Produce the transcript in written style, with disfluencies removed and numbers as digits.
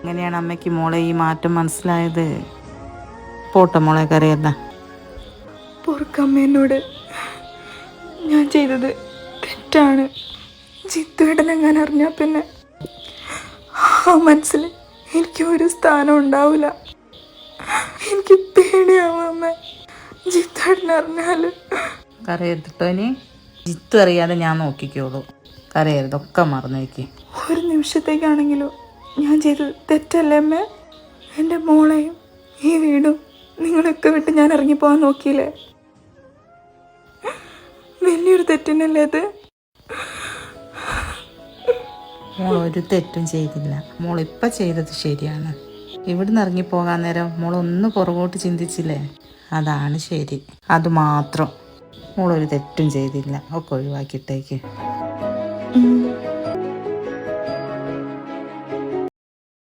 എങ്ങനെയാണ് അമ്മയ്ക്ക് മോളെ ഈ മാറ്റം മനസ്സിലായത്? പോട്ടെ മോളെ, കരയല്ല. പൊറുക്കമ്മേനോട്, ഞാൻ ചെയ്തത് തെറ്റാണ്. ജിത്തുവേട്ടനെങ്ങനെ അറിഞ്ഞാൽ പിന്നെ ആ മനസ്സിൽ എനിക്ക് ഒരു സ്ഥാനം ഉണ്ടാവില്ല. എനിക്ക് പേടിയാവും അമ്മ, ജിത്തുവേട്ടനറിഞ്ഞാൽ. കരയരുതിട്ടോ ഇനി. ജിത്തു അറിയാതെ ഞാൻ നോക്കിക്കോളൂ. കരയരുതൊക്കെ മറന്നേക്ക്. ഒരു നിമിഷത്തേക്കാണെങ്കിലും ഞാൻ ചെയ്തത് തെറ്റല്ലേ അമ്മ? എൻ്റെ മോളെയും ഈ വീടും നിങ്ങളൊക്കെ വിട്ട് ഞാൻ ഇറങ്ങിപ്പോകാൻ നോക്കിയില്ലേ? വലിയൊരു തെറ്റിനല്ലേ അത്? മോൾ ഒരു തെറ്റും ചെയ്തില്ല. മോൾ ഇപ്പം ചെയ്തത് ശരിയാണ്. ഇവിടുന്ന് ഇറങ്ങിപ്പോകാൻ നേരം മോളൊന്ന് പുറകോട്ട് ചിന്തിച്ചില്ലേ? അതാണ് ശരി. അതുമാത്രം. മോളൊരു തെറ്റും ചെയ്തില്ല. ഒക്കെ ഒഴിവാക്കിയിട്ടേക്ക്.